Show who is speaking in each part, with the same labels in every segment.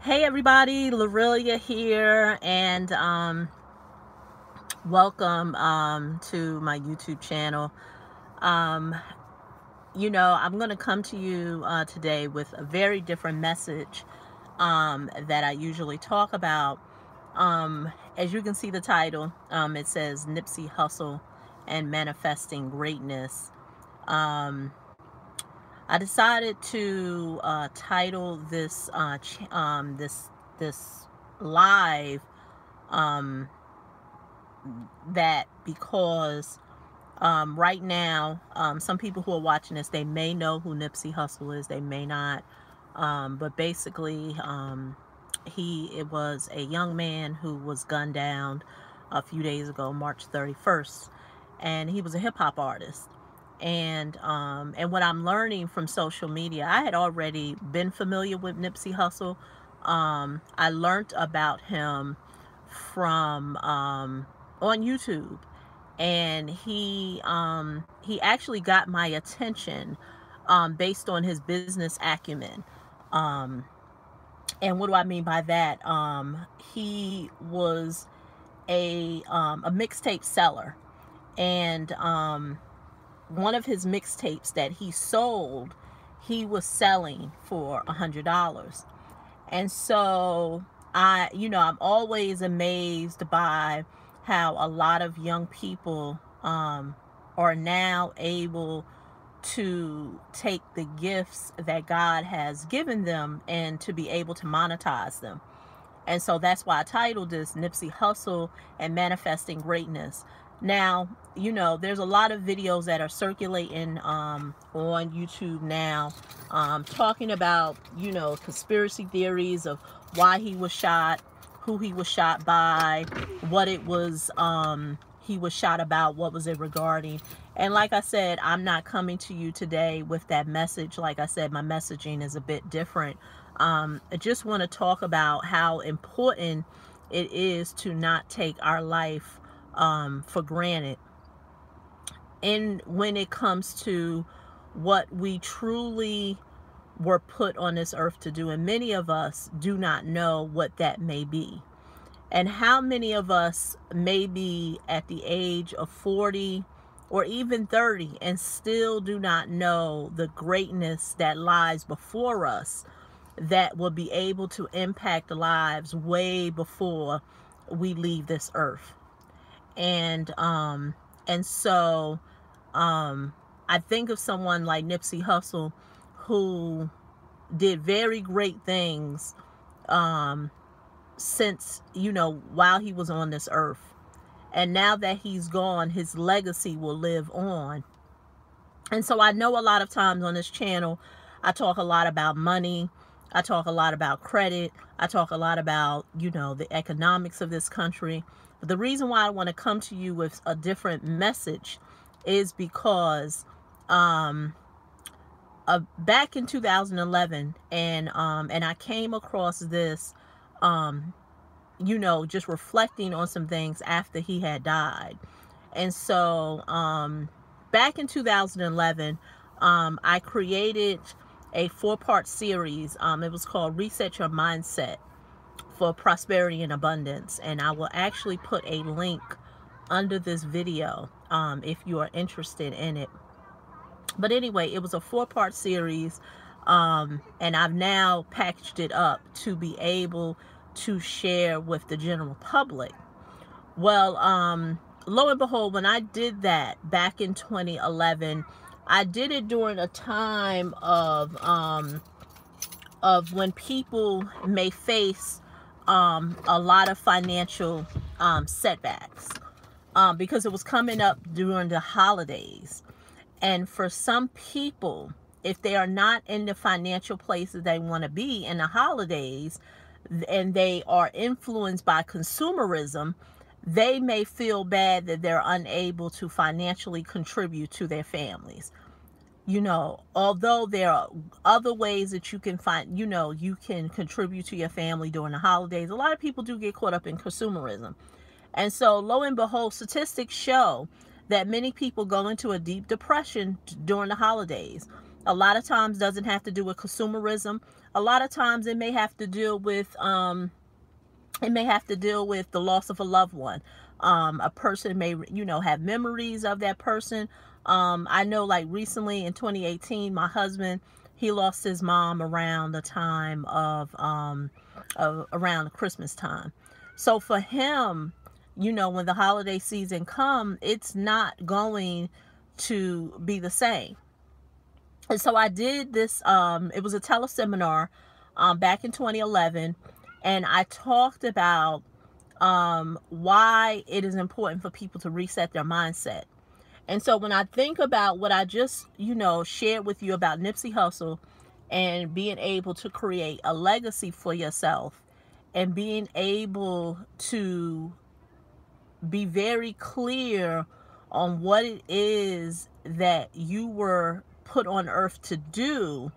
Speaker 1: Hey everybody, Lorelia here, and welcome to my YouTube channel. Um, I'm going to come to you today with a very different message that I usually talk about. As you can see the title, it says Nipsey Hussle and Manifesting Greatness. I decided to title this live um, that because right now, some people who are watching this, they may know who Nipsey Hussle is, they may not. But basically, it was a young man who was gunned down a few days ago, March 31st, and he was a hip hop artist. And what I'm learning from social media, I had already been familiar with Nipsey Hussle. I learned about him from on YouTube, and he actually got my attention based on his business acumen. Um, and what do I mean by that? He was a mixtape seller, and one of his mixtapes that he sold, he was selling for $100. And so I'm always amazed by how a lot of young people are now able to take the gifts that God has given them and to be able to monetize them. And so that's why I titled this Nipsey Hussle and Manifesting Greatness. Now, there's a lot of videos that are circulating on YouTube now, talking about, conspiracy theories of why he was shot, who he was shot by, what it was he was shot about, what was it regarding. And like I said, I'm not coming to you today with that message. Like I said, my messaging is a bit different. I just want to talk about how important it is to not take our life for granted. And when it comes to what we truly were put on this earth to do, and many of us do not know what that may be. And how many of us may be at the age of 40 or even 30 and still do not know the greatness that lies before us, that will be able to impact lives way before we leave this earth. And so I think of someone like Nipsey Hussle, who did very great things since, while he was on this earth. And now that he's gone, his legacy will live on. And so I know a lot of times on this channel, I talk a lot about money. I talk a lot about credit. I talk a lot about, the economics of this country. But the reason why I want to come to you with a different message is because back in 2011, and I came across this, just reflecting on some things after he had died. And so back in 2011, I created a 4-part series. It was called Reset Your Mindset for Prosperity and Abundance. And I will actually put a link under this video if you are interested in it. But anyway, it was a 4-part series, and I've now packaged it up to be able to share with the general public. Well, lo and behold, when I did that back in 2011, I did it during a time of when people may face a lot of financial setbacks, because it was coming up during the holidays. And for some people, if they are not in the financial places they want to be in the holidays, and they are influenced by consumerism, they may feel bad that they're unable to financially contribute to their families. Although there are other ways that you can find, you can contribute to your family during the holidays, a lot of people do get caught up in consumerism. And so, lo and behold, statistics show that many people go into a deep depression during the holidays. A lot of times doesn't have to do with consumerism. A lot of times it may have to deal with the loss of a loved one. A person may, have memories of that person. I know, like, recently in 2018, my husband, he lost his mom around the time of around Christmas time. So for him, when the holiday season come, it's not going to be the same. And so I did this, it was a teleseminar back in 2011, and I talked about why it is important for people to reset their mindset. And so when I think about what I just, shared with you about Nipsey Hussle and being able to create a legacy for yourself and being able to be very clear on what it is that you were put on earth to do,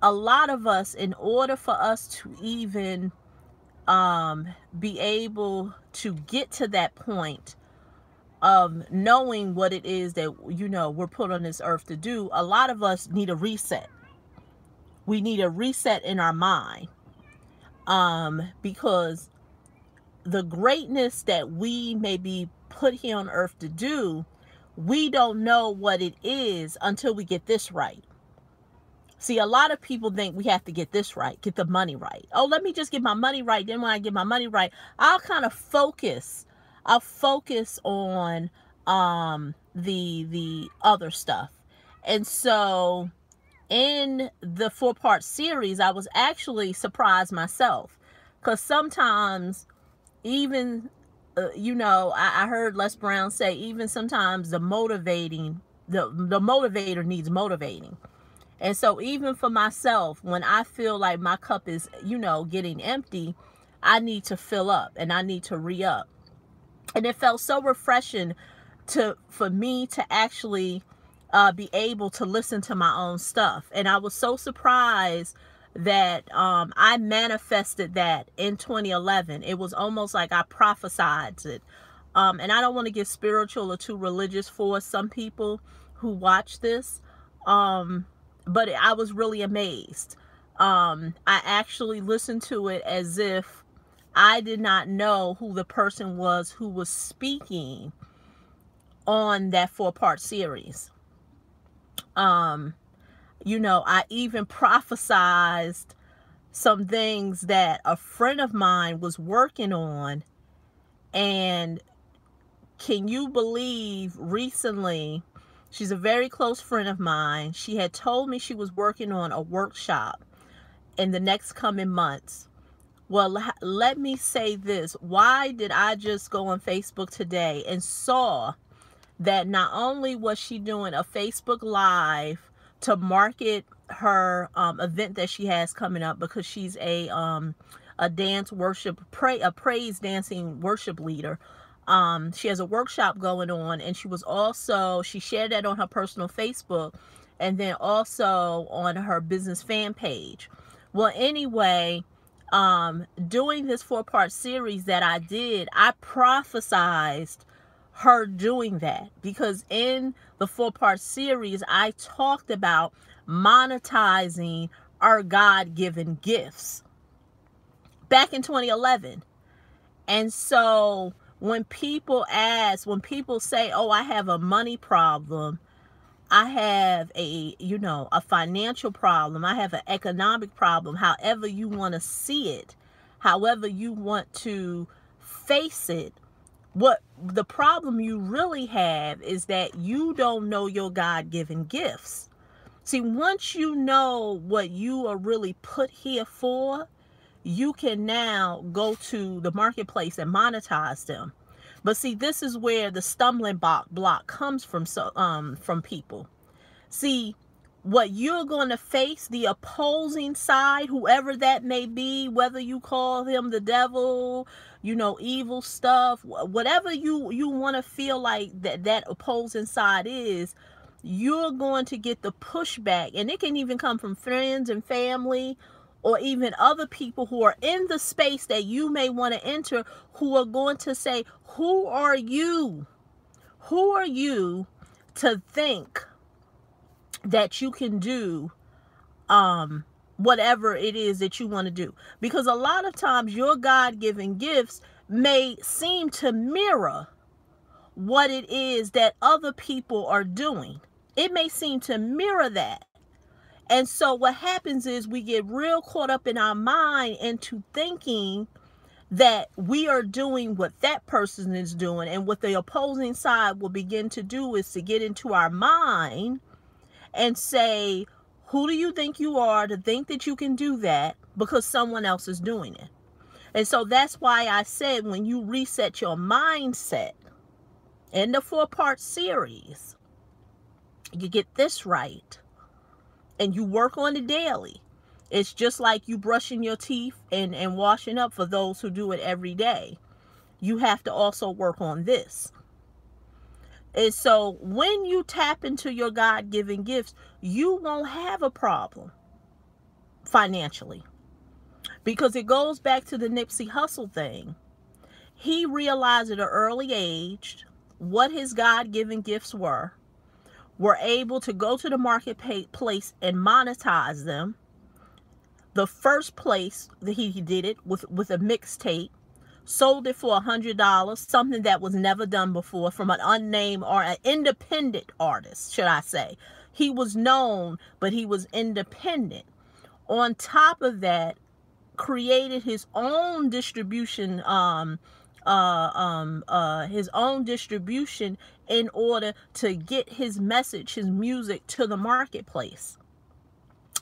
Speaker 1: a lot of us, in order for us to even be able to get to that point of knowing what it is that, we're put on this earth to do, a lot of us need a reset. We need a reset in our mind, because the greatness that we may be put here on earth to do, we don't know what it is until we get this right. See, a lot of people think we have to get this right, get the money right. Oh, let me just get my money right. Then when I get my money right, I'll focus on the other stuff. And so in the 4-part series, I was actually surprised myself, because sometimes even I heard Les Brown say, even sometimes the motivator needs motivating. And so even for myself, when I feel like my cup is, getting empty, I need to fill up and I need to re-up. And it felt so refreshing for me to actually be able to listen to my own stuff. And I was so surprised that I manifested that in 2011. It was almost like I prophesied it. And I don't want to get spiritual or too religious for some people who watch this. But I was really amazed. I actually listened to it as if I did not know who the person was who was speaking on that 4-part series. I even prophesized some things that a friend of mine was working on. And can you believe, recently, she's a very close friend of mine, she had told me she was working on a workshop in the next coming months. Well, let me say this. Why did I just go on Facebook today and saw that not only was she doing a Facebook Live to market her event that she has coming up, because she's a dance worship, a praise dancing worship leader. She has a workshop going on, and she shared that on her personal Facebook, and then also on her business fan page. Well, anyway, doing this 4-part series that I did, I prophesized her doing that, because in the 4-part series, I talked about monetizing our God-given gifts back in 2011. And so when people say, oh, I have a money problem, I have a financial problem, I have an economic problem, however you want to see it, however you want to face it, what the problem you really have is that you don't know your God-given gifts. See, once you know what you are really put here for, you can now go to the marketplace and monetize them. But see, this is where the stumbling block comes from people. See, what you're going to face, the opposing side, whoever that may be, whether you call him the devil, evil stuff, whatever you want to feel like that opposing side is, you're going to get the pushback. And it can even come from friends and family, or even other people who are in the space that you may want to enter, who are going to say, who are you? Who are you to think that you can do whatever it is that you want to do. Because a lot of times your God-given gifts may seem to mirror what it is that other people are doing. It may seem to mirror that. And so what happens is we get real caught up in our mind into thinking that we are doing what that person is doing. And what the opposing side will begin to do is to get into our mind and say, who do you think you are to think that you can do that because someone else is doing it? And so that's why I said, when you reset your mindset in the 4-part series, you get this right and you work on it daily. It's just like you brushing your teeth and washing up for those who do it every day. You have to also work on this. And so when you tap into your God-given gifts, you won't have a problem financially. Because it goes back to the Nipsey Hussle thing. He realized at an early age what his God-given gifts were able to go to the marketplace and monetize them. The first place that he did it with a mixtape, sold it for $100, something that was never done before from an unnamed or an independent artist, should I say. He was known, but he was independent. On top of that, created his own distribution, in order to get his message, his music to the marketplace.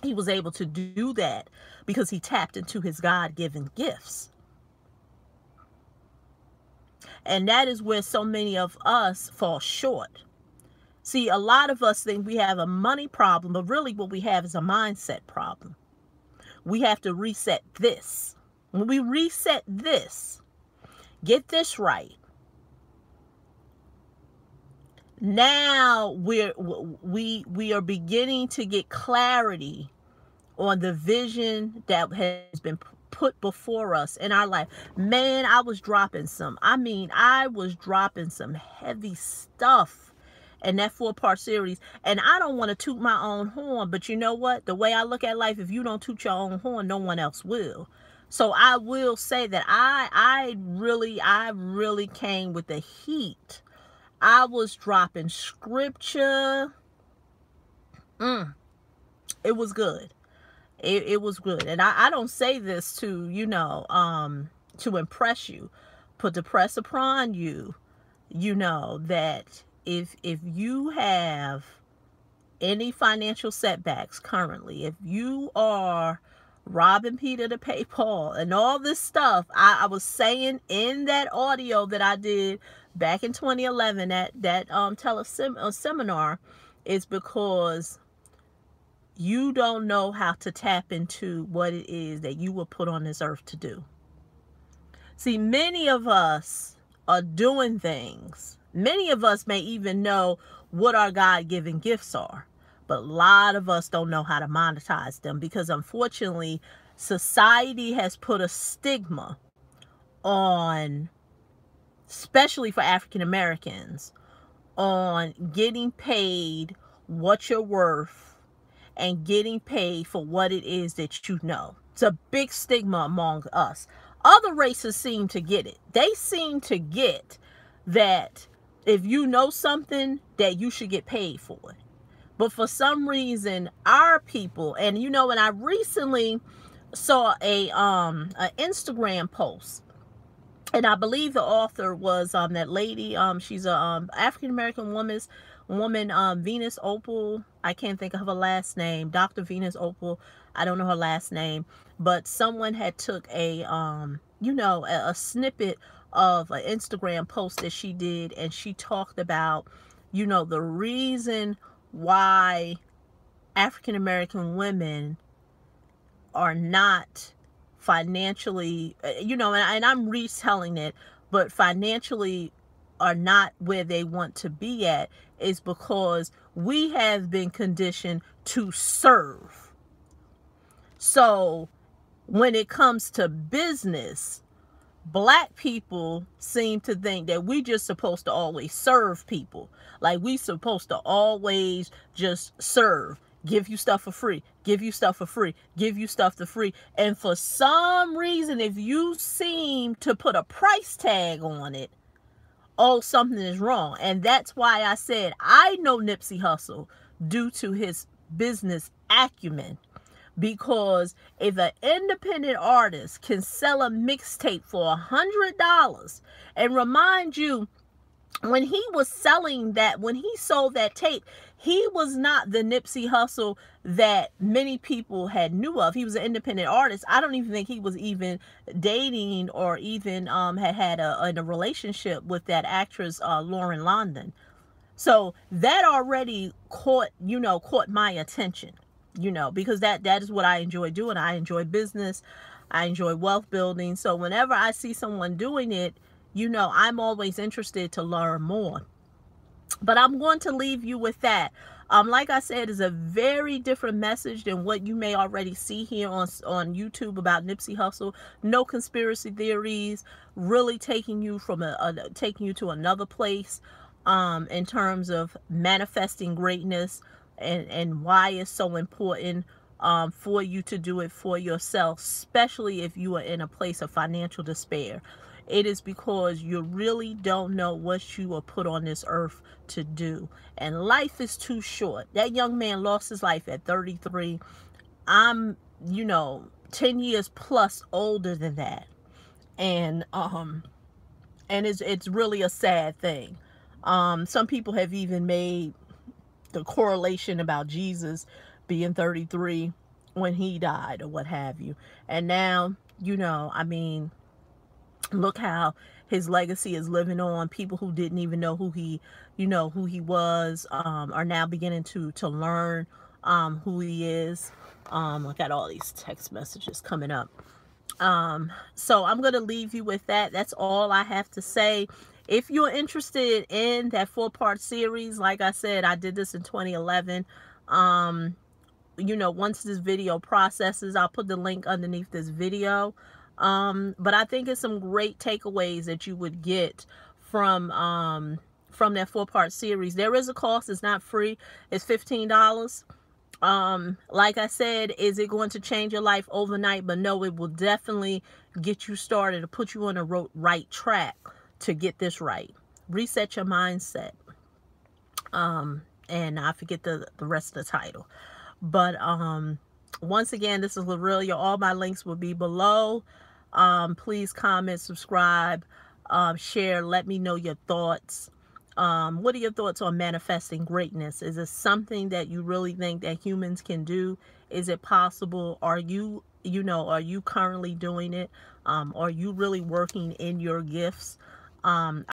Speaker 1: He was able to do that because he tapped into his God-given gifts. And that is where so many of us fall short. See, a lot of us think we have a money problem, but really what we have is a mindset problem. We have to reset this. When we reset this, get this right. Now we are beginning to get clarity on the vision that has been put before us in our life. Man, I was dropping some heavy stuff in that 4-part series. And I don't want to toot my own horn, but you know what? The way I look at life, if you don't toot your own horn, no one else will. So I will say that I really came with the heat. I was dropping scripture. It was good. It was good. And I don't say this to, to impress you, but to press upon you, that if you have any financial setbacks currently, if you are robbing Peter to pay Paul and all this stuff, I was saying in that audio that I did back in 2011, that seminar, is because you don't know how to tap into what it is that you were put on this earth to do. See, many of us are doing things. Many of us may even know what our God-given gifts are, but a lot of us don't know how to monetize them because, unfortunately, society has put a stigma on, especially for African Americans, on getting paid what you're worth and getting paid for what it is that you know. It's a big stigma among us. Other races seem to get it. They seem to get that if you know something, that you should get paid for it. But for some reason, our people, and and I recently saw a Instagram post, and I believe the author was that lady. She's a African American woman, Venus Opal. I can't think of her last name. Dr. Venus Opal. I don't know her last name, but someone had took a snippet of an Instagram post that she did, and she talked about, the reason why African American women are not financially, and I'm retelling it, but financially are not where they want to be at, is because we have been conditioned to serve. So when it comes to business, Black people seem to think that we just supposed to always serve people. Like we supposed to always just serve. Give you stuff for free. give you stuff for free, give you stuff for free. And for some reason, if you seem to put a price tag on it, oh, something is wrong. And that's why I said I know Nipsey Hussle due to his business acumen. Because if an independent artist can sell a mixtape for $100, and remind you, when he was selling that, when he sold that tape, he was not the Nipsey Hussle that many people had knew of. He was an independent artist. I don't even think he was even dating or even had a relationship with that actress Lauren London. So that already caught my attention, because that is what I enjoy doing. I enjoy business. I enjoy wealth building. So whenever I see someone doing it, I'm always interested to learn more. But I'm going to leave you with that. Like I said, it's a very different message than what you may already see here on YouTube about Nipsey Hussle. No conspiracy theories, really taking you to another place in terms of manifesting greatness and why it's so important for you to do it for yourself, especially if you are in a place of financial despair. It is because you really don't know what you are put on this earth to do. And life is too short. That young man lost his life at 33. I'm, 10 years plus older than that. And it's really a sad thing. Some people have even made the correlation about Jesus being 33 when he died or what have you. And now, look how his legacy is living on. People who didn't even know who he was, are now beginning to learn who he is. I got all these text messages coming up. So I'm going to leave you with that. That's all I have to say. If you're interested in that 4-part series, like I said, I did this in 2011. Once this video processes, I'll put the link underneath this video. But I think it's some great takeaways that you would get from that 4-part series. There is a cost. It's not free. It's $15. Like I said, is it going to change your life overnight? But no, it will definitely get you started, to put you on a right track to get this right. Reset your mindset. And I forget the rest of the title. But once again, this is Lorelia. All my links will be below. Please comment, subscribe, share. Let me know your thoughts. What are your thoughts on manifesting greatness? Is it something that you really think that humans can do? Is it possible? Are you currently doing it? Are you really working in your gifts?